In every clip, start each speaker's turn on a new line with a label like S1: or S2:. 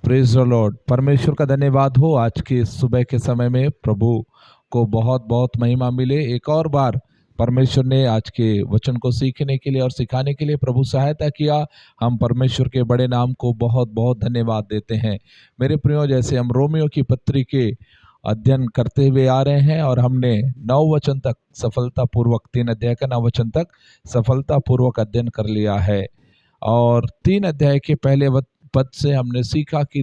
S1: Praise the Lord. परमेश्वर का धन्यवाद हो। आज के सुबह के समय में प्रभु को बहुत बहुत महिमा मिले। एक और बार परमेश्वर ने आज के वचन को सीखने के लिए और सिखाने के लिए प्रभु सहायता किया। हम परमेश्वर के बड़े नाम को बहुत बहुत धन्यवाद देते हैं। मेरे प्रियो, जैसे हम रोमियो की पत्री के अध्ययन करते हुए आ रहे हैं और हमने 9 वचन तक सफलतापूर्वक 3 अध्याय का 9 वचन तक सफलतापूर्वक अध्ययन कर लिया है। और 3 अध्याय के पहले पद से हमने सीखा कि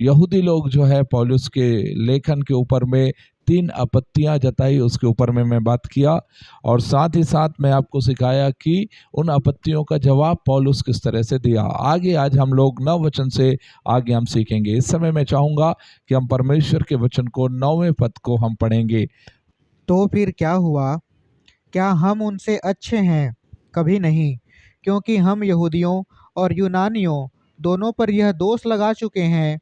S1: यहूदी लोग जो है पौलुस के लेखन के ऊपर में 3 आपत्तियां जताई, उसके ऊपर में मैं बात किया। और साथ ही साथ मैं आपको सिखाया कि उन आपत्तियों का जवाब पौलुस किस तरह से दिया। आगे आज हम लोग 9 वचन से आगे हम सीखेंगे। इस समय मैं चाहूँगा कि हम परमेश्वर के वचन को 9वें पद को हम पढ़ेंगे।
S2: तो फिर क्या हुआ? क्या हम उनसे अच्छे हैं? कभी नहीं, क्योंकि हम यहूदियों और यूनानियों दोनों पर यह दोष लगा चुके हैं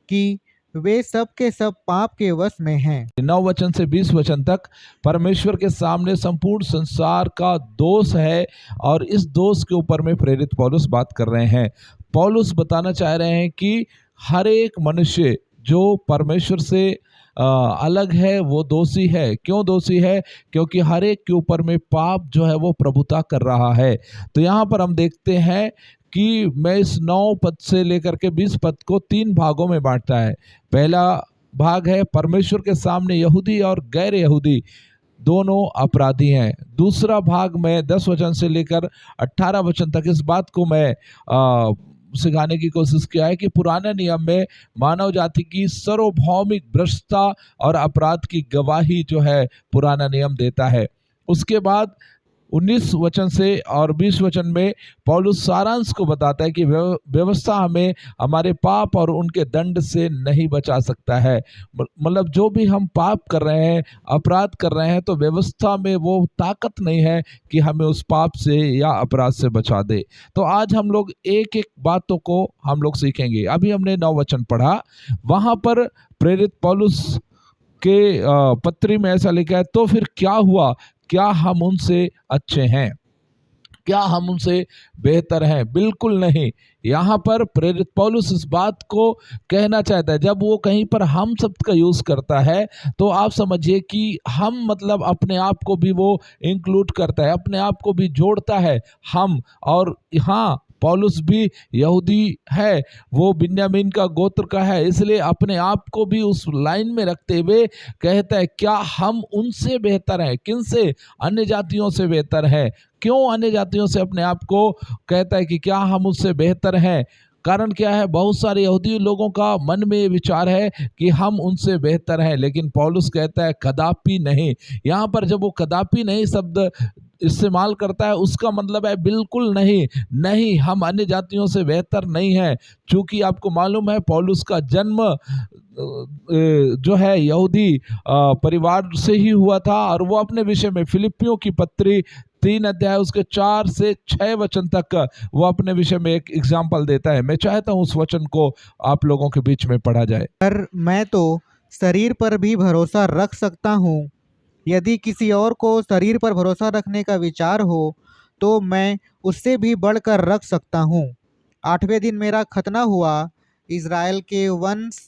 S2: कि वे सब के सब पाप के वश में हैं।
S1: 9 वचन से 20 वचन तक परमेश्वर के सामने संपूर्ण संसार का दोष है और इस दोष के ऊपर में प्रेरित पौलुस बात कर रहे हैं। पौलुस बताना चाह रहे हैं कि हर एक मनुष्य जो परमेश्वर से अलग है वो दोषी है। क्यों दोषी है? क्योंकि हर एक के ऊपर में पाप जो है वो प्रभुता कर रहा है। तो यहाँ पर हम देखते हैं कि मैं इस 9 पद से लेकर के 20 पद को 3 भागों में बांटता है। पहला भाग है परमेश्वर के सामने यहूदी और गैर यहूदी दोनों अपराधी हैं। दूसरा भाग में 10 वचन से लेकर 18 वचन तक इस बात को मैं सिखाने की कोशिश किया है कि पुराने नियम में मानव जाति की सार्वभौमिक भ्रष्टता और अपराध की गवाही जो है पुराना नियम देता है। उसके बाद 19 वचन से और 20 वचन में पौलुस सारांश को बताता है कि व्यवस्था हमें हमारे पाप और उनके दंड से नहीं बचा सकता है। मतलब जो भी हम पाप कर रहे हैं, अपराध कर रहे हैं, तो व्यवस्था में वो ताकत नहीं है कि हमें उस पाप से या अपराध से बचा दे। तो आज हम लोग एक एक बातों को हम लोग सीखेंगे। अभी हमने 9 वचन पढ़ा, वहां पर प्रेरित पौलुस के पत्री में ऐसा लिखा है, तो फिर क्या हुआ? क्या हम उनसे अच्छे हैं? क्या हम उनसे बेहतर हैं? बिल्कुल नहीं। यहाँ पर प्रेरित पौलुस इस बात को कहना चाहता है। जब वो कहीं पर हम शब्द का यूज करता है तो आप समझिए कि हम मतलब अपने आप को भी वो इंक्लूड करता है, अपने आप को भी जोड़ता है हम। और हाँ, पौलुस भी यहूदी है, वो बिन्यामीन का गोत्र का है, इसलिए अपने आप को भी उस लाइन में रखते हुए कहता है क्या हम उनसे बेहतर हैं? किनसे? अन्य जातियों से बेहतर है। क्यों अन्य जातियों से अपने आप को कहता है कि क्या हम उससे बेहतर हैं? कारण क्या है? बहुत सारे यहूदी लोगों का मन में ये विचार है कि हम उनसे बेहतर हैं, लेकिन पौलुस कहता है कदापि नहीं। यहाँ पर जब वो कदापि नहीं शब्द इस्तेमाल करता है, उसका मतलब है बिल्कुल नहीं, नहीं, हम अन्य जातियों से बेहतर नहीं हैं। चूंकि आपको मालूम है पौलुस का जन्म जो है यहूदी परिवार से ही हुआ था और वो अपने विषय में फिलिपियों की पत्री 3 अध्याय उसके 4 से 6 वचन तक वो अपने विषय में एक एग्जाम्पल देता है। मैं चाहता हूँ उस वचन को आप लोगों के बीच में पढ़ा जाए।
S2: पर मैं तो शरीर पर भी भरोसा रख सकता हूँ। यदि किसी और को शरीर पर भरोसा रखने का विचार हो तो मैं उससे भी बढ़कर रख सकता हूँ। 8वें दिन मेरा खतना हुआ। इज़राइल के वंश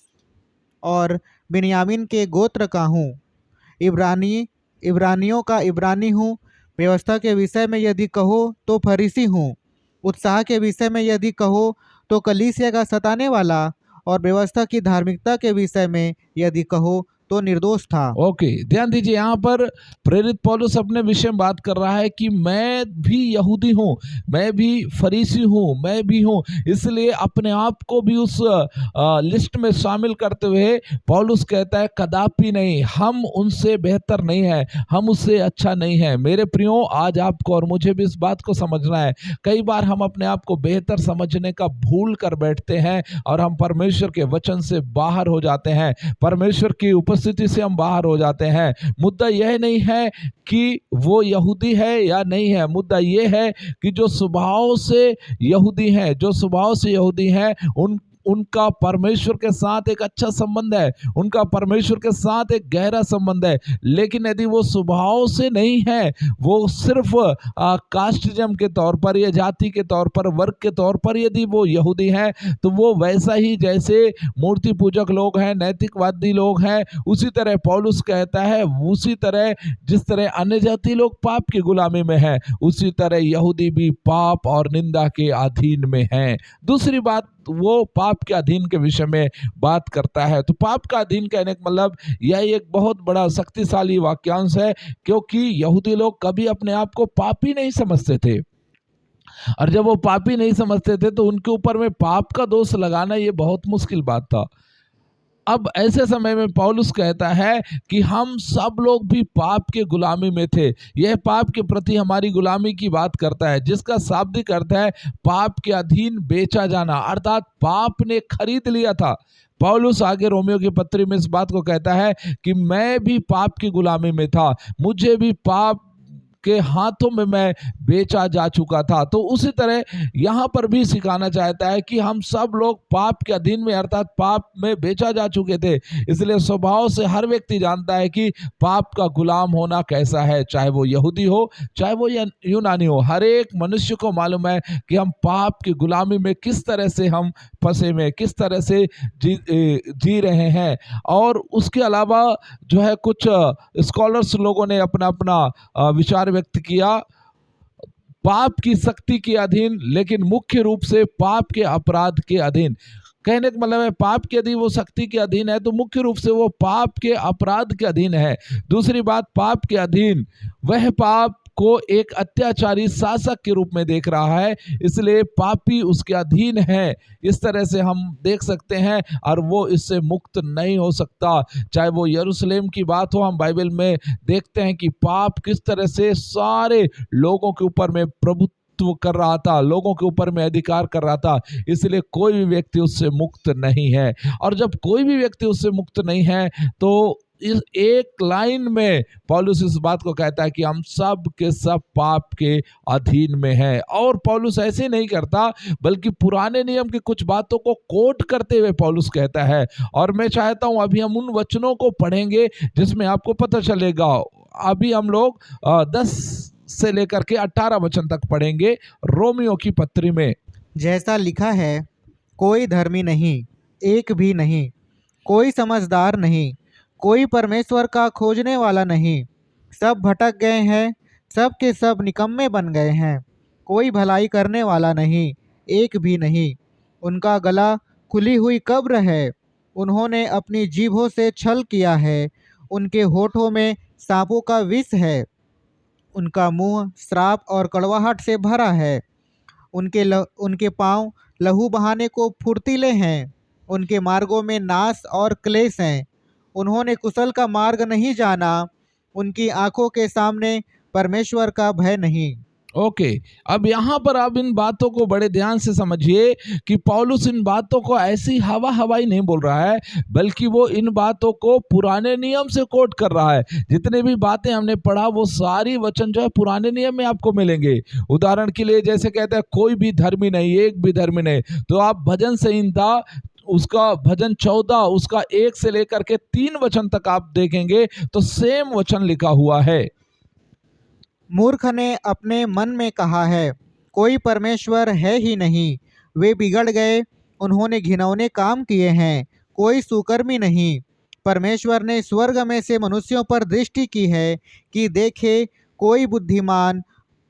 S2: और बिन्यामीन के गोत्र का हूँ। इब्रानियों का इब्रानी हूँ। व्यवस्था के विषय में यदि कहो तो फरीसी हूँ। उत्साह के विषय में यदि कहो तो कलीसिया का सताने वाला, और व्यवस्था की धार्मिकता के विषय में यदि कहो तो निर्दोष था।
S1: ओके, ध्यान दीजिए, यहाँ पर प्रेरित पौलुस अपने विषय में बात कर रहा है कि मैं भी यहूदी हूँ, मैं भी फरीसी हूँ, मैं भी हूँ। इसलिए अपने आप को भी उस लिस्ट में शामिल करते हुए पौलुस कहता है कदापि नहीं, हम उनसे बेहतर नहीं है, हम उससे अच्छा नहीं है। मेरे प्रियो, आज आपको और मुझे भी इस बात को समझना है। कई बार हम अपने आप को बेहतर समझने का भूल कर बैठते हैं और हम परमेश्वर के वचन से बाहर हो जाते हैं, परमेश्वर की उपस्थिति से हम बाहर हो जाते हैं। मुद्दा यह नहीं है कि वो यहूदी है या नहीं है, मुद्दा यह है कि जो स्वभाव से यहूदी हैं, जो स्वभाव से यहूदी हैं, उनका परमेश्वर के साथ एक अच्छा संबंध है, उनका परमेश्वर के साथ एक गहरा संबंध है। लेकिन यदि वो स्वभाव से नहीं है, वो सिर्फ कास्टिज्म के तौर पर या जाति के तौर पर, वर्ग के तौर पर यदि वो यहूदी हैं, तो वो वैसा ही जैसे मूर्ति पूजक लोग हैं, नैतिकवादी लोग हैं, उसी तरह पौलुस कहता है, उसी तरह जिस तरह अन्य जाति लोग पाप की गुलामी में हैं, उसी तरह यहूदी भी पाप और निंदा के अधीन में हैं। दूसरी बात, वो पाप के अधीन के विषय में बात करता है। तो पाप का अधीन कहने का मतलब यह एक बहुत बड़ा शक्तिशाली वाक्यांश है, क्योंकि यहूदी लोग कभी अपने आप को पापी नहीं समझते थे, और जब वो पापी नहीं समझते थे तो उनके ऊपर में पाप का दोष लगाना ये बहुत मुश्किल बात था। अब ऐसे समय में पौलुस कहता है कि हम सब लोग भी पाप के गुलामी में थे। यह पाप के प्रति हमारी गुलामी की बात करता है, जिसका शाब्दिक अर्थ है पाप के अधीन बेचा जाना, अर्थात पाप ने खरीद लिया था। पौलुस आगे रोमियो की पत्री में इस बात को कहता है कि मैं भी पाप की गुलामी में था, मुझे भी पाप के हाथों में मैं बेचा जा चुका था। तो उसी तरह यहाँ पर भी सिखाना चाहता है कि हम सब लोग पाप के अधीन में, अर्थात पाप में बेचा जा चुके थे। इसलिए स्वभाव से हर व्यक्ति जानता है कि पाप का गुलाम होना कैसा है, चाहे वो यहूदी हो चाहे वो यूनानी हो। हर एक मनुष्य को मालूम है कि हम पाप की गुलामी में किस तरह से हम फंसे में, किस तरह से जी रहे हैं। और उसके अलावा जो है कुछ स्कॉलर्स लोगों ने अपना अपना विचार व्यक्त किया, पाप की शक्ति के अधीन, लेकिन मुख्य रूप से पाप के अपराध के अधीन। कहने का मतलब है पाप के यदि वो शक्ति के अधीन है तो मुख्य रूप से वो पाप के अपराध के अधीन है। दूसरी बात, पाप के अधीन वह पाप को एक अत्याचारी शासक के रूप में देख रहा है, इसलिए पापी उसके अधीन है। इस तरह से हम देख सकते हैं, और वो इससे मुक्त नहीं हो सकता। चाहे वो यरूशलेम की बात हो, हम बाइबल में देखते हैं कि पाप किस तरह से सारे लोगों के ऊपर में प्रभुत्व कर रहा था, लोगों के ऊपर में अधिकार कर रहा था, इसलिए कोई भी व्यक्ति उससे मुक्त नहीं है। और जब कोई भी व्यक्ति उससे मुक्त नहीं है तो इस एक लाइन में पौलुस इस बात को कहता है कि हम सब के सब पाप के अधीन में हैं। और पौलुस ऐसे नहीं करता, बल्कि पुराने नियम की कुछ बातों को कोट करते हुए पौलुस कहता है। और मैं चाहता हूं अभी हम उन वचनों को पढ़ेंगे जिसमें आपको पता चलेगा। अभी हम लोग 10 से लेकर के 18 वचन तक पढ़ेंगे रोमियो की पत्री में।
S2: जैसा लिखा है, कोई धर्मी नहीं, एक भी नहीं, कोई समझदार नहीं, कोई परमेश्वर का खोजने वाला नहीं। सब भटक गए हैं, सब के सब निकम्मे बन गए हैं। कोई भलाई करने वाला नहीं, एक भी नहीं। उनका गला खुली हुई कब्र है, उन्होंने अपनी जीभों से छल किया है। उनके होठों में सांपों का विष है, उनका मुंह श्राप और कड़वाहट से भरा है। उनके पाँव लहू बहाने को फुर्तीले हैं, उनके मार्गों में नाश और क्लेश हैं। उन्होंने कुशल का मार्ग नहीं जाना, उनकी आंखों के सामने परमेश्वर का भय नहीं।
S1: ओके, अब यहाँ पर आप इन बातों को बड़े ध्यान से समझिए कि पौलुस इन बातों को ऐसी हवा हवाई नहीं बोल रहा है, बल्कि वो इन बातों को पुराने नियम से कोट कर रहा है। जितने भी बातें हमने पढ़ा वो सारी वचन जो है पुराने नियम में आपको मिलेंगे। उदाहरण के लिए जैसे कहता है कोई भी धर्मी नहीं, एक भी धर्मी नहीं, तो आप भजन संहिता उसका भजन 14 उसका 1 से लेकर के 3 वचन तक आप देखेंगे तो सेम वचन लिखा हुआ है।
S2: मूर्ख ने अपने मन में कहा है, कोई परमेश्वर है ही नहीं। वे बिगड़ गए, उन्होंने घिनौने काम किए हैं, कोई सुकर्मी नहीं। परमेश्वर ने स्वर्ग में से मनुष्यों पर दृष्टि की है कि देखे कोई बुद्धिमान,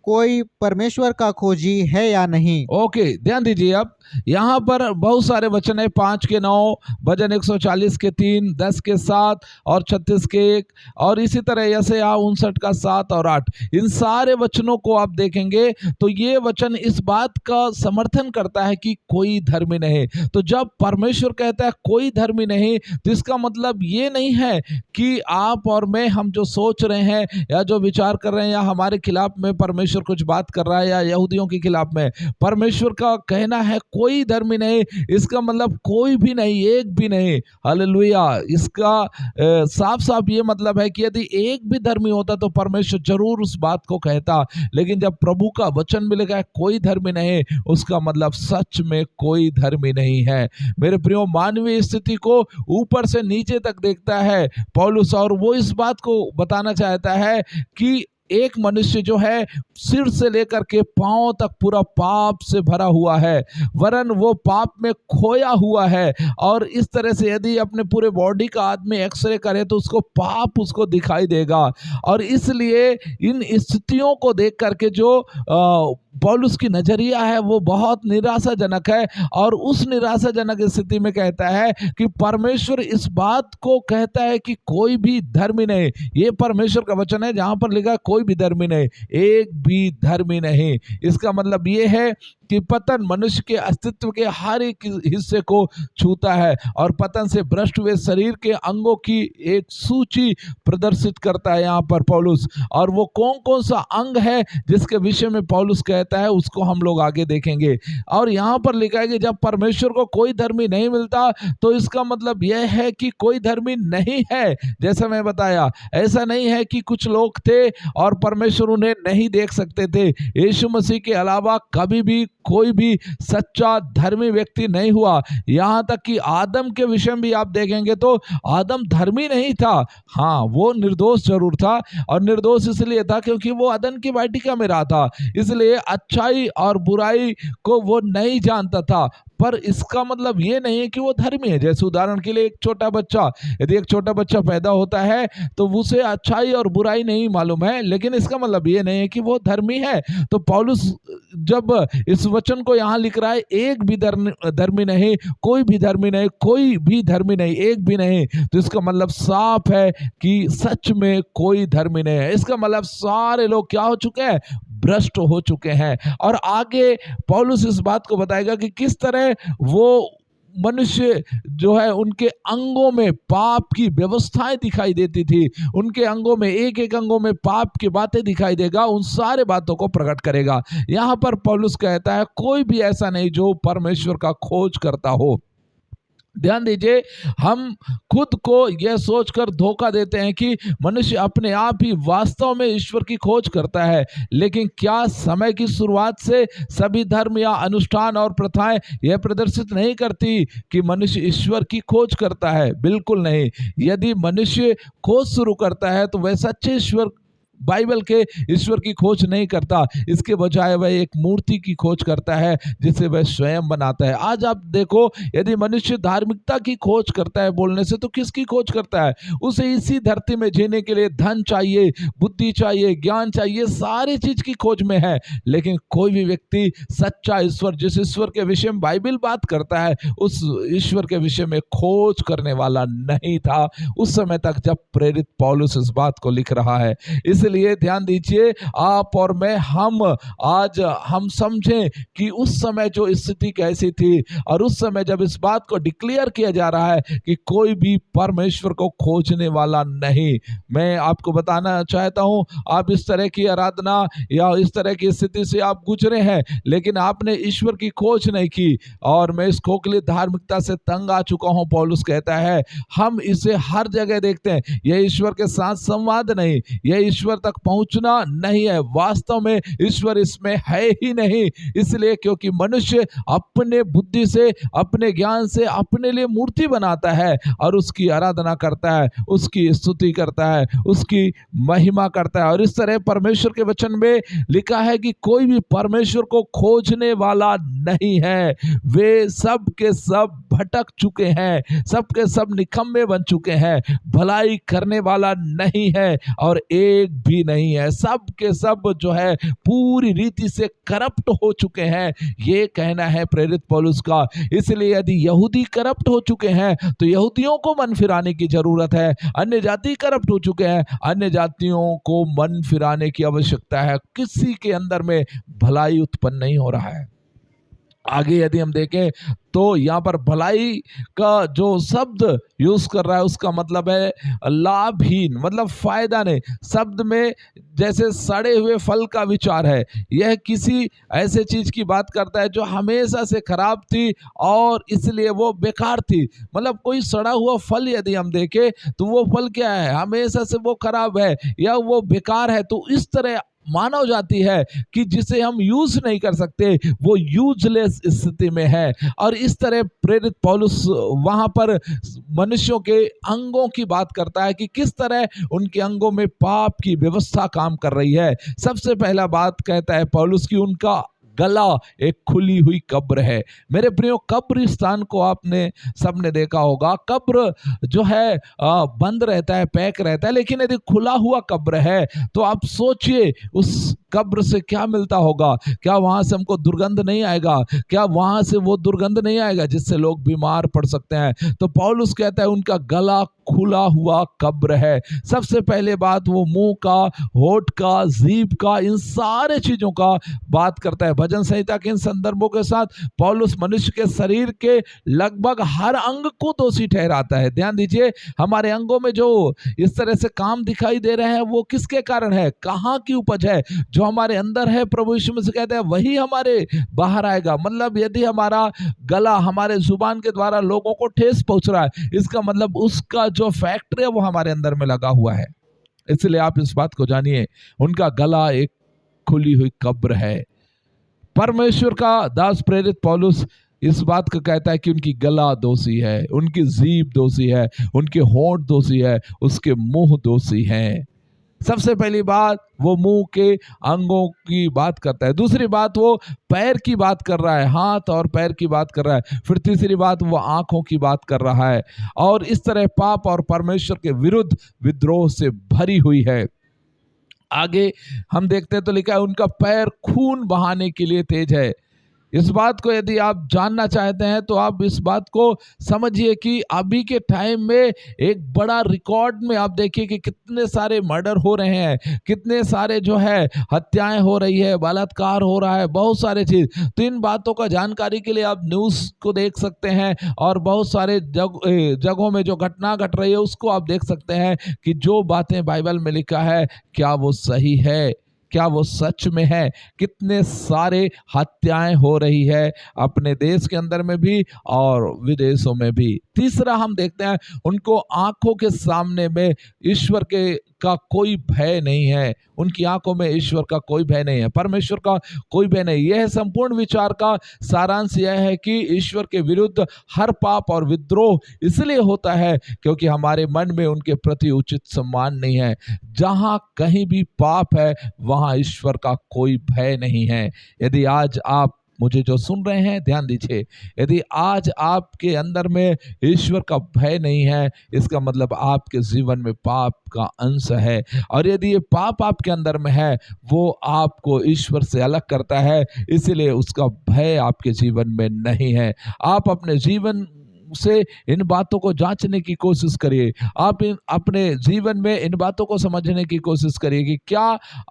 S2: कोई परमेश्वर का खोजी है या नहीं।
S1: ओके, ध्यान दीजिए। अब यहाँ पर बहुत सारे वचन है, 5 के 9, भजन 140 के 3, 10 के 7 और 36 के 1, और इसी तरह यशायाह 59 का 7 और 8। इन सारे वचनों को आप देखेंगे तो ये वचन इस बात का समर्थन करता है कि कोई धर्मी नहीं। तो जब परमेश्वर कहता है कोई धर्मी नहीं, तो इसका मतलब ये नहीं है कि आप और मैं हम जो सोच रहे हैं या जो विचार कर रहे हैं या हमारे खिलाफ में परमेश्वर परमेश्वर कुछ बात कर रहा है या यहूदियों के खिलाफ में। परमेश्वर का कहना है कोई धर्मी नहीं, इसका मतलब कोई भी नहीं, एक भी नहीं। हालेलुया। इसका साफ साफ ये मतलब है कि यदि एक भी धर्मी होता तो परमेश्वर जरूर उस बात को कहता, लेकिन जब प्रभु का वचन मिलेगा कोई धर्मी नहीं, उसका मतलब सच में कोई धर्मी नहीं है। मेरे प्रियो, मानवीय स्थिति को ऊपर से नीचे तक देखता है पौलुस, और वो इस बात को बताना चाहता है कि एक मनुष्य जो है सिर से लेकर के पांव तक पूरा पाप से भरा हुआ है, वरन वो पाप में खोया हुआ है। और इस तरह से यदि अपने पूरे बॉडी का आदमी एक्सरे करे तो उसको पाप उसको दिखाई देगा। और इसलिए इन स्थितियों को देख करके जो पौलुस की नजरिया है वो बहुत निराशाजनक है, और उस निराशाजनक स्थिति में कहता है कि परमेश्वर इस बात को कहता है कि कोई भी धर्मी नहीं। ये परमेश्वर का वचन है जहां पर लिखा कोई भी धर्मी नहीं, एक भी धर्मी नहीं। इसका मतलब ये है कि पतन मनुष्य के अस्तित्व के हर एक हिस्से को छूता है, और पतन से भ्रष्ट हुए शरीर के अंगों की एक सूची प्रदर्शित करता है यहाँ पर पौलुस। और वो कौन कौन सा अंग है जिसके विषय में पौलुस कहता है उसको हम लोग आगे देखेंगे। और यहाँ पर लिखा है कि जब परमेश्वर को कोई धर्मी नहीं मिलता तो इसका मतलब यह है कि कोई धर्मी नहीं है। जैसा मैं बताया, ऐसा नहीं है कि कुछ लोग थे और परमेश्वर उन्हें नहीं देख सकते थे। यीशु मसीह के अलावा कभी भी कोई भी सच्चा धर्मी व्यक्ति नहीं हुआ। यहां तक कि आदम के विषय में भी आप देखेंगे तो आदम धर्मी नहीं था। हाँ, वो निर्दोष जरूर था, और निर्दोष इसलिए था क्योंकि वो अदन की वाटिका में रहा था, इसलिए अच्छाई और बुराई को वो नहीं जानता था। पर इसका मतलब ये नहीं है कि वो धर्मी है। जैसे उदाहरण के लिए एक छोटा बच्चा, यदि एक छोटा बच्चा पैदा होता है तो उसे अच्छाई और बुराई नहीं मालूम है, लेकिन इसका मतलब ये नहीं है कि वो धर्मी है। तो पौलुस जब इस वचन को यहाँ लिख रहा है, एक भी धर्मी नहीं, कोई भी धर्मी नहीं, कोई भी धर्मी नहीं, एक भी नहीं, तो इसका मतलब साफ है कि सच में कोई धर्मी नहीं है। इसका मतलब सारे लोग क्या हो चुके हैं? भ्रष्ट हो चुके हैं। और आगे पौलुस इस बात को बताएगा कि किस तरह वो मनुष्य जो है उनके अंगों में पाप की व्यवस्थाएं दिखाई देती थी, उनके अंगों में एक एक अंगों में पाप की बातें दिखाई देगा, उन सारे बातों को प्रकट करेगा। यहां पर पौलुस कहता है कोई भी ऐसा नहीं जो परमेश्वर का खोज करता हो। ध्यान दीजिए, हम खुद को यह सोचकर धोखा देते हैं कि मनुष्य अपने आप ही वास्तव में ईश्वर की खोज करता है, लेकिन क्या समय की शुरुआत से सभी धर्म या अनुष्ठान और प्रथाएं यह प्रदर्शित नहीं करती कि मनुष्य ईश्वर की खोज करता है? बिल्कुल नहीं। यदि मनुष्य खोज शुरू करता है तो वह सच्चे ईश्वर, बाइबल के ईश्वर की खोज नहीं करता, इसके बजाय वह एक मूर्ति की खोज करता है जिसे वह स्वयं बनाता है। आज आप देखो, यदि मनुष्य धार्मिकता की खोज करता है बोलने से, तो किसकी खोज करता है? उसे इसी धरती में जीने के लिए धन चाहिए, बुद्धि चाहिए, ज्ञान चाहिए, सारी चीज की खोज में है। लेकिन कोई भी व्यक्ति सच्चा ईश्वर, जिस ईश्वर के विषय में बाइबल बात करता है, उस ईश्वर के विषय में खोज करने वाला नहीं था उस समय तक जब प्रेरित पौलुस इस बात को लिख रहा है। इसलिए ध्यान दीजिए, आप और मैं, आज हम समझें कि उस समय जो स्थिति कैसी थी, और उस समय जब इस बात को डिक्लेयर किया जा रहा है कि कोई भी परमेश्वर को खोजने वाला नहीं। मैं आपको बताना चाहता हूं, आप इस तरह की आराधना या इस तरह की स्थिति से आप गुजरे हैं, लेकिन आपने ईश्वर की खोज नहीं की, और मैं इस खोखली धार्मिकता से तंग आ चुका हूं। पौलुस कहता है हम इसे हर जगह देखते हैं, यह ईश्वर के साथ संवाद नहीं, यह ईश्वर तक पहुंचना नहीं है। वास्तव में ईश्वर इसमें है ही नहीं, इसलिए क्योंकि मनुष्य अपने बुद्धि से, अपने ज्ञान से अपने लिए मूर्ति बनाता है और उसकी आराधना करता है, उसकी स्तुति करता है, उसकी महिमा करता है। और इस तरह परमेश्वर के वचन में लिखा है कि कोई भी परमेश्वर को खोजने वाला नहीं है, वे सब के सब भटक चुके हैं, सब के सब निकम्मे बन चुके हैं, भलाई करने वाला नहीं है और एक भी नहीं है, सब के सब जो है पूरी रीति से करप्ट हो चुके हैं, ये कहना है प्रेरित पौलुस का। इसलिए यदि यहूदी करप्ट हो चुके हैं तो यहूदियों को मन फिराने की जरूरत है, अन्य जाति करप्ट हो चुके हैं, अन्य जातियों को मन फिराने की आवश्यकता है। किसी के अंदर में भलाई उत्पन्न नहीं हो रहा है। आगे यदि हम देखें तो यहाँ पर भलाई का जो शब्द यूज कर रहा है उसका मतलब है लाभहीन, मतलब फायदा नहीं। शब्द में जैसे सड़े हुए फल का विचार है, यह किसी ऐसे चीज की बात करता है जो हमेशा से खराब थी और इसलिए वो बेकार थी। मतलब कोई सड़ा हुआ फल यदि हम देखें तो वो फल क्या है, हमेशा से वो खराब है या वो बेकार है। तो इस तरह मानव जाति है कि जिसे हम यूज नहीं कर सकते, वो यूजलेस स्थिति में है। और इस तरह प्रेरित पौलुस वहां पर मनुष्यों के अंगों की बात करता है कि किस तरह उनके अंगों में पाप की व्यवस्था काम कर रही है। सबसे पहला बात कहता है पौलुस की उनका गला एक खुली हुई कब्र है। मेरे प्रियो, कब्रिस्तान को आपने सबने देखा होगा। कब्र जो है बंद रहता है, पैक रहता है, लेकिन यदि खुला हुआ कब्र है तो आप सोचिए उस कब्र से क्या मिलता होगा। क्या वहां से हमको दुर्गंध नहीं आएगा? क्या वहां से वो दुर्गंध नहीं आएगा जिससे लोग बीमार पड़ सकते हैं? तो पौलुस कहता है उनका गला खुला हुआ कब्र है। सबसे पहले बात वो मुंह का, होठ का, जीभ का, इन सारे चीजों का बात करता है। भजन संहिता के इन संदर्भों के साथ पौलुस मनुष्य के शरीर के लगभग हर अंग को दोषी ठहराता है। ध्यान दीजिए, हमारे अंगों में जो इस तरह से काम दिखाई दे रहे हैं वो किसके कारण है, कहाँ की उपज है? जो हमारे अंदर है, प्रभु यीशु मसीह कहते हैं वही हमारे बाहर आएगा। मतलब यदि हमारा गला हमारे जुबान के द्वारा लोगों को ठेस पहुंच रहा है, इसका मतलब उसका जो फैक्टर है वो हमारे अंदर में लगा हुआ है। इसलिए आप इस बात को जानिए, उनका गला एक खुली हुई कब्र है। परमेश्वर का दास प्रेरित पौलुस इस बात को कहता है कि उनकी गला दोषी है, उनकी जीभ दोषी है, उनके होंठ दोषी है, उसके मुंह दोषी हैं। सबसे पहली बात वो मुंह के अंगों की बात करता है। दूसरी बात वो पैर की बात कर रहा है, हाथ और पैर की बात कर रहा है। फिर तीसरी बात वो आंखों की बात कर रहा है। और इस तरह पाप और परमेश्वर के विरुद्ध विद्रोह से भरी हुई है। आगे हम देखते हैं तो लिखा है उनका पैर खून बहाने के लिए तेज है। इस बात को यदि आप जानना चाहते हैं तो आप इस बात को समझिए कि अभी के टाइम में एक बड़ा रिकॉर्ड में आप देखिए कि कितने सारे मर्डर हो रहे हैं, कितने सारे जो है हत्याएं हो रही है, बलात्कार हो रहा है, बहुत सारे चीज। तो इन बातों का जानकारी के लिए आप न्यूज़ को देख सकते हैं और बहुत सारे जगहों में जो घटना घट रही है उसको आप देख सकते हैं कि जो बातें बाइबल में लिखा है क्या वो सही है, क्या वो सच में है। कितने सारे हत्याएं हो रही है अपने देश के अंदर में भी और विदेशों में भी। तीसरा हम देखते हैं उनको आंखों के सामने में ईश्वर के का कोई भय नहीं है। उनकी आंखों में ईश्वर का कोई भय नहीं है, परमेश्वर का कोई भय नहीं। यह संपूर्ण विचार का सारांश यह है कि ईश्वर के विरुद्ध हर पाप और विद्रोह इसलिए होता है क्योंकि हमारे मन में उनके प्रति उचित सम्मान नहीं है। जहां कहीं भी पाप है वहां ईश्वर का कोई भय नहीं है। यदि आज आप मुझे जो सुन रहे हैं ध्यान दीजिए, यदि आज आपके अंदर में ईश्वर का भय नहीं है, इसका मतलब आपके जीवन में पाप का अंश है। और यदि ये पाप आपके अंदर में है वो आपको ईश्वर से अलग करता है, इसलिए उसका भय आपके जीवन में नहीं है। आप अपने जीवन से इन बातों को जांचने की कोशिश करिए। आप अपने जीवन में इन बातों को समझने की कोशिश करिए कि क्या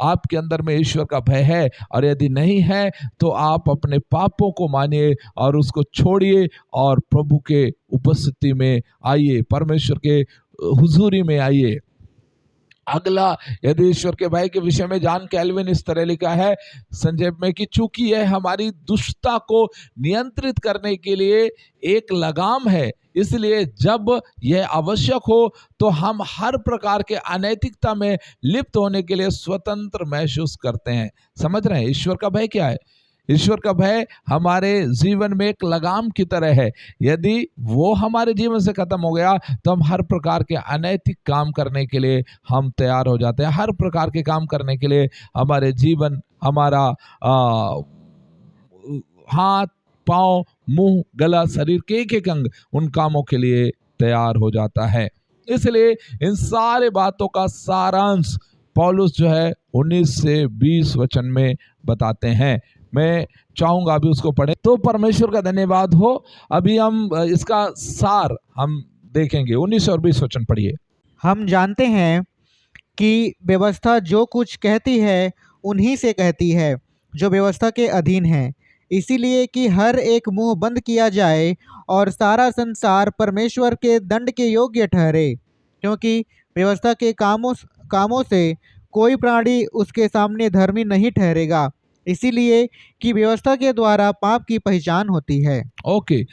S1: आपके अंदर में ईश्वर का भय है, और यदि नहीं है तो आप अपने पापों को मानिए और उसको छोड़िए और प्रभु के उपस्थिति में आइए, परमेश्वर के हुजूरी में आइए। अगला, यदि ईश्वर के भय के विषय में जॉन कैल्विन इस तरह लिखा है संक्षेप में कि चूंकि यह हमारी दुष्टता को नियंत्रित करने के लिए एक लगाम है, इसलिए जब यह आवश्यक हो तो हम हर प्रकार के अनैतिकता में लिप्त होने के लिए स्वतंत्र महसूस करते हैं। समझ रहे हैं ईश्वर का भय क्या है? ईश्वर का भय हमारे जीवन में एक लगाम की तरह है। यदि वो हमारे जीवन से खत्म हो गया तो हम हर प्रकार के अनैतिक काम करने के लिए हम तैयार हो जाते हैं। हर प्रकार के काम करने के लिए हमारे जीवन, हमारा हाथ, पाँव, मुंह, गला, शरीर के एक अंग उन कामों के लिए तैयार हो जाता है। इसलिए इन सारे बातों का सारांश पौलुस जो है 19 से 20 वचन में बताते हैं। मैं चाहूंगा अभी उसको पढ़े। तो परमेश्वर का धन्यवाद हो। अभी हम इसका सार हम देखेंगे। 19 और 20 वचन पढ़िए।
S2: हम जानते हैं कि व्यवस्था जो कुछ कहती है उन्हीं से कहती है जो व्यवस्था के अधीन है, इसीलिए कि हर एक मुंह बंद किया जाए और सारा संसार परमेश्वर के दंड के योग्य ठहरे, क्योंकि व्यवस्था के कामों से कोई प्राणी उसके सामने धर्मी नहीं ठहरेगा, इसीलिए कि व्यवस्था के द्वारा पाप की पहचान होती है।
S1: Okay,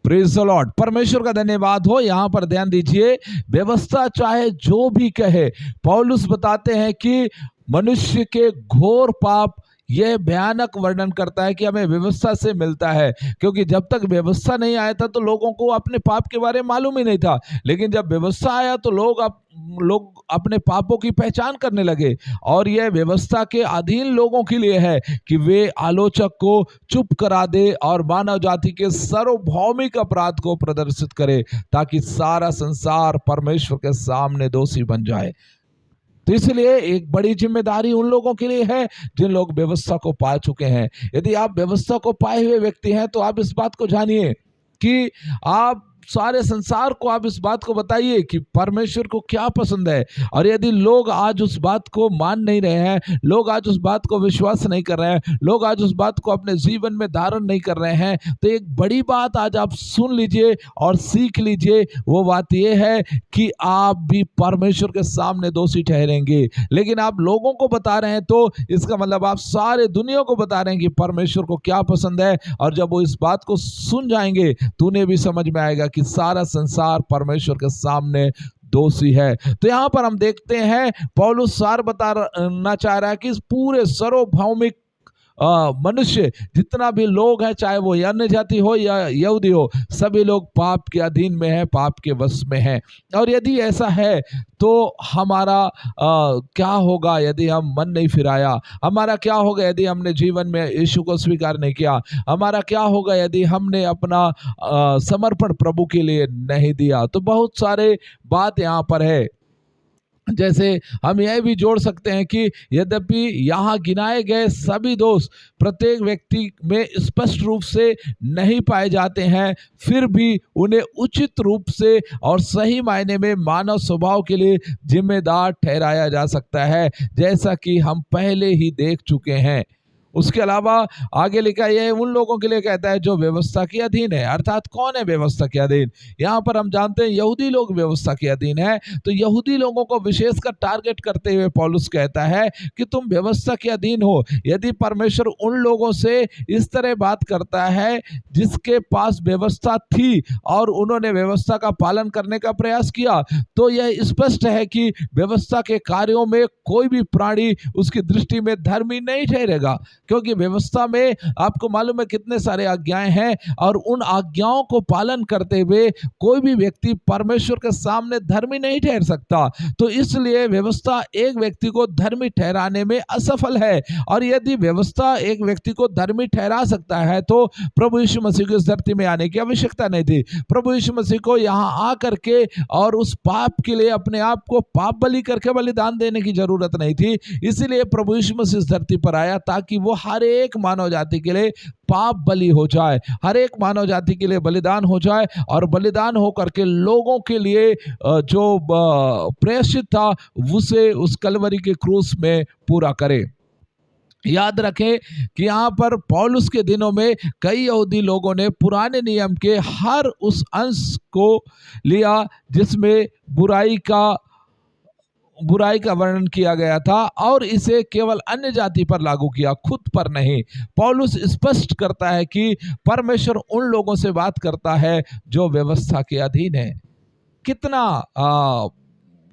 S1: praise the Lord. परमेश्वर का धन्यवाद हो। यहाँ पर ध्यान दीजिए, व्यवस्था चाहे जो भी कहे, पौलुस बताते हैं कि मनुष्य के घोर पाप यह भयानक वर्णन करता है कि हमें व्यवस्था से मिलता है, क्योंकि जब तक व्यवस्था नहीं आया था तो लोगों को अपने पाप के बारे में मालूम ही नहीं था, लेकिन जब व्यवस्था आया तो लोग अपने पापों की पहचान करने लगे। और यह व्यवस्था के अधीन लोगों के लिए है कि वे आलोचक को चुप करा दे और मानव जाति के सार्वभौमिक अपराध को प्रदर्शित करे, ताकि सारा संसार परमेश्वर के सामने दोषी बन जाए। तो इसलिए एक बड़ी जिम्मेदारी उन लोगों के लिए है जिन लोग व्यवस्था को पा चुके हैं। यदि आप व्यवस्था को पाए हुए व्यक्ति हैं तो आप इस बात को जानिए कि आप सारे संसार को आप इस बात को बताइए कि परमेश्वर को क्या पसंद है। और यदि लोग आज उस बात को मान नहीं रहे हैं, लोग आज उस बात को विश्वास नहीं कर रहे हैं, लोग आज उस बात को अपने जीवन में धारण नहीं कर रहे हैं, तो एक बड़ी बात आज आप सुन लीजिए और सीख लीजिए। वो बात यह है कि आप भी परमेश्वर के सामने दोषी ठहरेंगे। लेकिन आप लोगों को बता रहे हैं तो इसका मतलब आप सारे दुनिया को बता रहे हैं कि परमेश्वर को क्या पसंद है। और जब वो इस बात को सुन जाएंगे तो उन्हें भी समझ में आएगा कि सारा संसार परमेश्वर के सामने दोषी है। तो यहां पर हम देखते हैं पौलुस सार बताना चाह रहा है कि इस पूरे सार्वभौमिक मनुष्य जितना भी लोग हैं, चाहे वो अन्य जाति हो या यहूदी हो, सभी लोग पाप के अधीन में हैं, पाप के वश में हैं। और यदि ऐसा है तो हमारा क्या होगा यदि हम मन नहीं फिराया? हमारा क्या होगा यदि हमने जीवन में यीशु को स्वीकार नहीं किया? हमारा क्या होगा यदि हमने अपना समर्पण प्रभु के लिए नहीं दिया? तो बहुत सारे बात यहाँ पर है। जैसे हम यह भी जोड़ सकते हैं कि यद्यपि यहाँ गिनाए गए सभी दोष प्रत्येक व्यक्ति में स्पष्ट रूप से नहीं पाए जाते हैं, फिर भी उन्हें उचित रूप से और सही मायने में मानव स्वभाव के लिए जिम्मेदार ठहराया जा सकता है, जैसा कि हम पहले ही देख चुके हैं। उसके अलावा आगे लिखा यह उन लोगों के लिए कहता है जो व्यवस्था के अधीन है। अर्थात कौन है व्यवस्था के अधीन? यहाँ पर हम जानते हैं यहूदी लोग व्यवस्था के अधीन है। तो यहूदी लोगों को विशेषकर टारगेट करते हुए पौलुस कहता है कि तुम व्यवस्था के अधीन हो। यदि परमेश्वर उन लोगों से इस तरह बात करता है जिसके पास व्यवस्था थी और उन्होंने व्यवस्था का पालन करने का प्रयास किया, तो यह स्पष्ट है कि व्यवस्था के कार्यों में कोई भी प्राणी उसकी दृष्टि में धर्मी नहीं ठहरेगा, क्योंकि व्यवस्था में आपको मालूम है कितने सारे आज्ञाएं हैं और उन आज्ञाओं को पालन करते हुए कोई भी व्यक्ति परमेश्वर के सामने धर्मी नहीं ठहर सकता। तो इसलिए व्यवस्था एक व्यक्ति को धर्मी ठहराने में असफल है। और यदि व्यवस्था एक व्यक्ति को धर्मी ठहरा सकता है तो प्रभु यीशु मसीह को इस धरती में आने की आवश्यकता नहीं थी। प्रभु यीशु मसीह को यहाँ आकर के और उस पाप के लिए अपने आप को पाप बलि करके बलिदान देने की जरूरत नहीं थी। इसीलिए प्रभु यीशु मसीह इस धरती पर आया ताकि वो हर एक मानव जाति के लिए पाप बलि हो जाए, हर एक मानव जाति के लिए बलिदान हो जाए और बलिदान होकर के लोगों के लिए जो प्रेषित था उसे उस कलवरी के क्रूस में पूरा करे। याद रखें कि यहाँ पर पौलुस के दिनों में कई यहूदी लोगों ने पुराने नियम के हर उस अंश को लिया जिसमें बुराई का वर्णन किया गया था और इसे केवल अन्य जाति पर लागू किया, खुद पर नहीं। पौलुस स्पष्ट करता है कि परमेश्वर उन लोगों से बात करता है जो व्यवस्था के अधीन है। कितना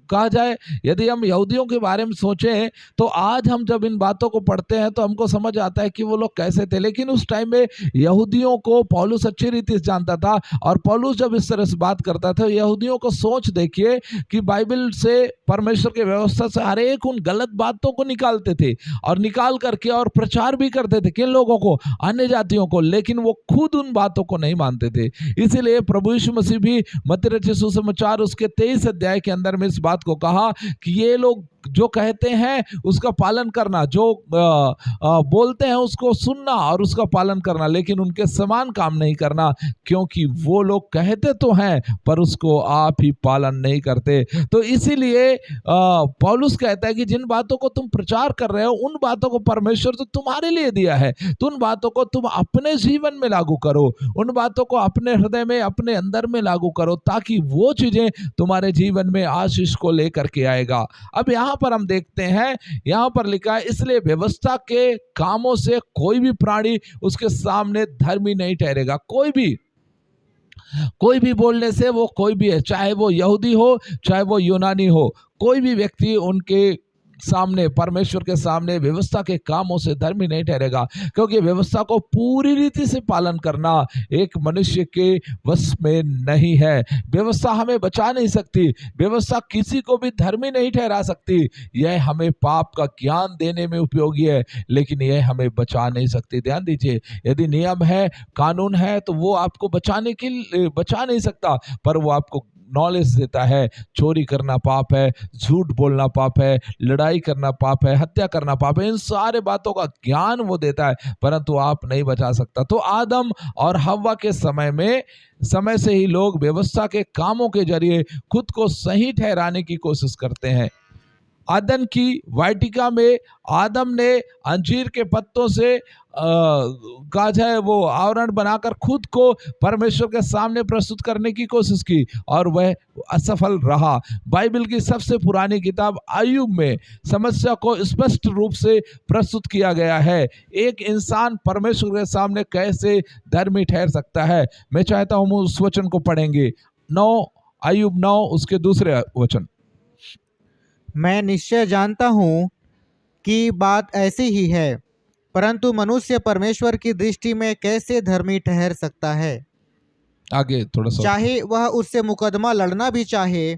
S1: कहा जाए, यदि हम यहूदियों के बारे में सोचें तो आज हम जब इन बातों को पढ़ते हैं तो हमको समझ आता है कि वो लोग कैसे थे। लेकिन उस टाइम में यहूदियों को पौलुस अच्छी रीति से जानता था और पौलुस जब इस तरह से बात करता था यहूदियों को सोच देखिए कि बाइबल से, परमेश्वर की व्यवस्था से हर एक उन गलत बातों को निकालते थे और निकाल करके और प्रचार भी करते थे। किन लोगों को? अन्य जातियों को। लेकिन वो खुद उन बातों को नहीं मानते थे। इसीलिए प्रभु यीशु मसीह भी मत्ती रचित सुसमाचार उसके 23 अध्याय के अंदर में इस बात को कहा कि ये लोग जो कहते हैं उसका पालन करना, जो बोलते हैं उसको सुनना और उसका पालन करना, लेकिन उनके समान काम नहीं करना, क्योंकि वो लोग कहते तो हैं पर उसको आप ही पालन नहीं करते। तो इसीलिए पौलुस कहता है कि जिन बातों को तुम प्रचार कर रहे हो उन बातों को परमेश्वर तो तुम्हारे लिए दिया है, तो उन बातों को तुम अपने जीवन में लागू करो, उन बातों को अपने हृदय में, अपने अंदर में लागू करो, ताकि वो चीजें तुम्हारे जीवन में आशीष को लेकर के आएगा। अब यहाँ पर हम देखते हैं, यहाँ पर लिखा है, इसलिए व्यवस्था के कामों से कोई भी प्राणी उसके सामने धर्मी नहीं ठहरेगा। कोई भी बोलने से वो कोई भी है, चाहे वो यहूदी हो चाहे वो यूनानी हो, कोई भी व्यक्ति उनके सामने, परमेश्वर के सामने व्यवस्था के कामों से धर्मी नहीं ठहरेगा, क्योंकि व्यवस्था को पूरी रीति से पालन करना एक मनुष्य के वश में नहीं है। व्यवस्था हमें बचा नहीं सकती, व्यवस्था किसी को भी धर्मी नहीं ठहरा सकती। यह हमें पाप का ज्ञान देने में उपयोगी है, लेकिन यह हमें बचा नहीं सकती। ध्यान दीजिए, यदि नियम है, कानून है, तो वो आपको बचा नहीं सकता, पर वो आपको नॉलेज देता है। चोरी करना पाप है, झूठ बोलना पाप है, लड़ाई करना पाप है, हत्या करना पाप है, इन सारे बातों का ज्ञान वो देता है, परंतु आप नहीं बचा सकता। तो आदम और हव्वा के समय से ही लोग व्यवस्था के कामों के जरिए खुद को सही ठहराने की कोशिश करते हैं। अदन की वाटिका में आदम ने अंजीर के पत्तों से का जो है वो आवरण बनाकर खुद को परमेश्वर के सामने प्रस्तुत करने की कोशिश की और वह असफल रहा। बाइबल की सबसे पुरानी किताब अय्यूब में समस्या को स्पष्ट रूप से प्रस्तुत किया गया है। एक इंसान परमेश्वर के सामने कैसे धर्मी ठहर सकता है। मैं चाहता हूं उस वचन को पढ़ेंगे, 9 अय्यूब 9 उसके दूसरे वचन।
S2: मैं निश्चय जानता हूँ कि बात ऐसी ही है, परंतु मनुष्य परमेश्वर की दृष्टि में कैसे धर्मी ठहर सकता है।
S1: आगे थोड़ा सा,
S2: चाहे वह उससे मुकदमा लड़ना भी चाहे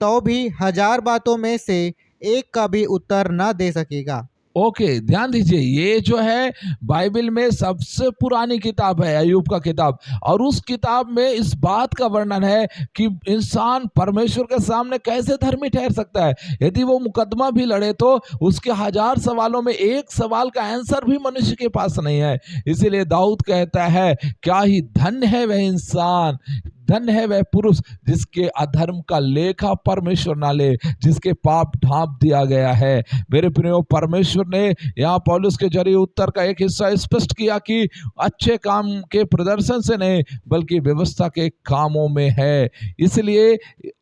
S2: तो भी 1000 बातों में से एक का भी उत्तर न दे सकेगा।
S1: ओके, ध्यान दीजिए, ये जो है बाइबल में सबसे पुरानी किताब है, अय्यूब का किताब, और उस किताब में इस बात का वर्णन है कि इंसान परमेश्वर के सामने कैसे धर्मी ठहर सकता है। यदि वो मुकदमा भी लड़े तो उसके 1000 सवालों में एक सवाल का आंसर भी मनुष्य के पास नहीं है। इसीलिए दाऊद कहता है, क्या ही धन्य है वह इंसान, धन्य है वह पुरुष जिसके अधर्म का लेखा परमेश्वर ना ले, जिसके पाप ढांप दिया गया है। मेरे प्रियो, परमेश्वर ने यहाँ पौलुस के जरिए उत्तर का एक हिस्सा स्पष्ट किया कि अच्छे काम के प्रदर्शन से नहीं बल्कि व्यवस्था के कामों में है। इसलिए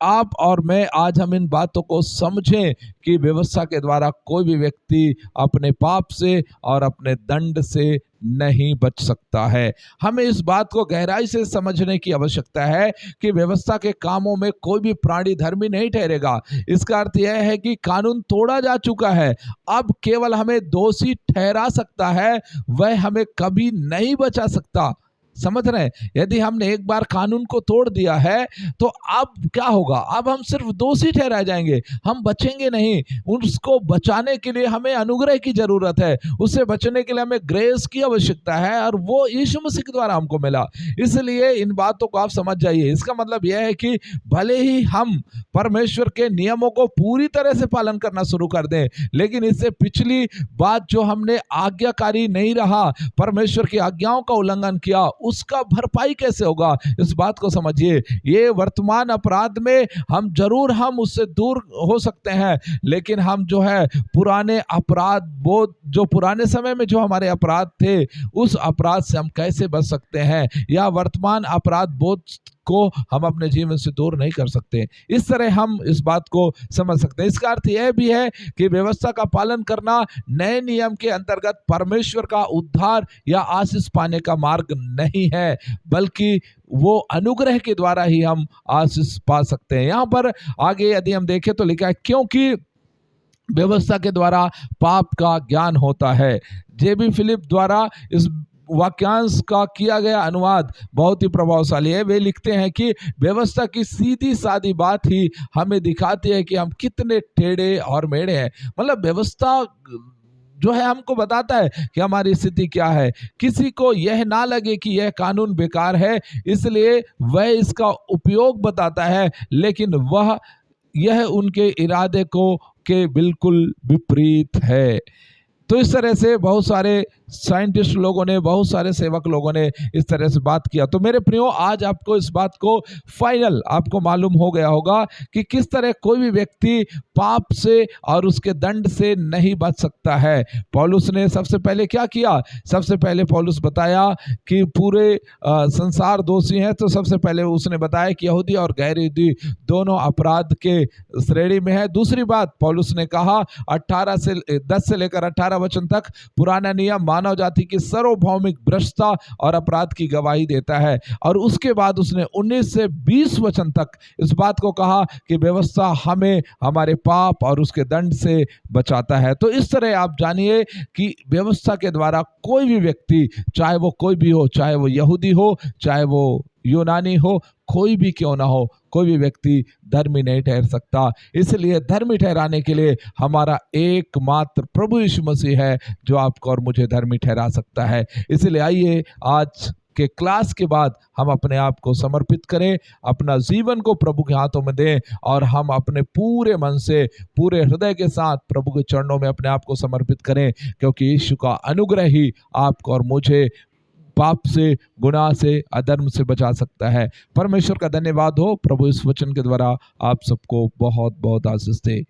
S1: आप और मैं आज हम इन बातों को समझें कि व्यवस्था के द्वारा कोई भी व्यक्ति अपने पाप से और अपने दंड से नहीं बच सकता है। हमें इस बात को गहराई से समझने की आवश्यकता है कि व्यवस्था के कामों में कोई भी प्राणी धर्मी नहीं ठहरेगा। इसका अर्थ यह है कि कानून तोड़ा जा चुका है, अब केवल हमें दोषी ठहरा सकता है, वह हमें कभी नहीं बचा सकता। समझ रहे हैं? यदि हमने एक बार कानून को तोड़ दिया है तो अब क्या होगा? अब हम सिर्फ दोषी ठहराए जाएंगे, हम बचेंगे नहीं। उसको बचाने के लिए हमें अनुग्रह की जरूरत है, उससे बचने के लिए हमें ग्रेस की आवश्यकता है, और वो यीशु मसीह के द्वारा हमको मिला। इसलिए इन बातों को आप समझ जाइए। इसका मतलब यह है कि भले ही हम परमेश्वर के नियमों को पूरी तरह से पालन करना शुरू कर दें, लेकिन इससे पिछली बात जो हमने आज्ञाकारी नहीं रहा, परमेश्वर की आज्ञाओं का उल्लंघन किया, उसका भरपाई कैसे होगा? इस बात को समझिए। ये वर्तमान अपराध में हम उससे दूर हो सकते हैं, लेकिन हम जो है पुराने अपराध बोध, जो पुराने समय में जो हमारे अपराध थे, उस अपराध से हम कैसे बच सकते हैं, या वर्तमान अपराध बोध को हम अपने जीवन से दूर नहीं कर सकते। इस तरह हम इस बात को समझ सकते हैं। इसका अर्थ यह भी है कि व्यवस्था का पालन करना नए नियम के अंतर्गत परमेश्वर का उद्धार या आशीष पाने का मार्ग नहीं है, बल्कि वो अनुग्रह के द्वारा ही हम आशीष पा सकते हैं। यहाँ पर आगे यदि हम देखें तो लिखा है, क्योंकि व्यवस्था के द्वारा पाप का ज्ञान होता है। जेबी फिलिप द्वारा इस वाक्यांश का किया गया अनुवाद बहुत ही प्रभावशाली है। वे लिखते हैं कि व्यवस्था की सीधी सादी बात ही हमें दिखाती है कि हम कितने टेढ़े और मेढ़े हैं। मतलब व्यवस्था जो है हमको बताता है कि हमारी स्थिति क्या है। किसी को यह ना लगे कि यह कानून बेकार है, इसलिए वह इसका उपयोग बताता है, लेकिन वह यह उनके इरादे को के बिल्कुल विपरीत है। तो इस तरह से बहुत सारे साइंटिस्ट लोगों ने, बहुत सारे सेवक लोगों ने इस तरह से बात किया। तो मेरे प्रियो, आज आपको इस बात को फाइनल आपको मालूम हो गया होगा कि किस तरह कोई भी व्यक्ति पाप से और उसके दंड से नहीं बच सकता है। पौलुस ने सबसे पहले क्या किया? सबसे पहले पौलुस बताया कि पूरे संसार दोषी हैं। तो सबसे पहले उसने बताया कि यहूदी और गैर यहूदी दोनों अपराध के श्रेणी में है। दूसरी बात पौलुस ने कहा 10 से लेकर 18 वचन तक पुराना नियम मानव जाति की सार्वभौमिक भ्रष्टता और अपराध की गवाही देता है। और उसके बाद उसने 19 से 20 वचन तक इस बात को कहा कि व्यवस्था हमें हमारे पाप और उसके दंड से बचाता है। तो इस तरह आप जानिए कि व्यवस्था के द्वारा कोई भी व्यक्ति, चाहे वो कोई भी हो, चाहे वो यहूदी हो, चाहे वो यूनानी हो, कोई भी क्यों ना हो, कोई भी व्यक्ति धर्मी नहीं ठहर सकता। इसलिए धर्मी ठहराने के लिए हमारा एकमात्र प्रभु यीशु मसीह है जो आपको और मुझे धर्मी ठहरा सकता है। इसलिए आइए आज के क्लास के बाद हम अपने आप को समर्पित करें, अपना जीवन को प्रभु के हाथों में दें और हम अपने पूरे मन से, पूरे हृदय के साथ प्रभु के चरणों में अपने आप को समर्पित करें, क्योंकि यीशु का अनुग्रह ही आपको और मुझे पाप से, गुनाह से, अधर्म से बचा सकता है। परमेश्वर का धन्यवाद हो। प्रभु इस वचन के द्वारा आप सबको बहुत बहुत आशीष दे।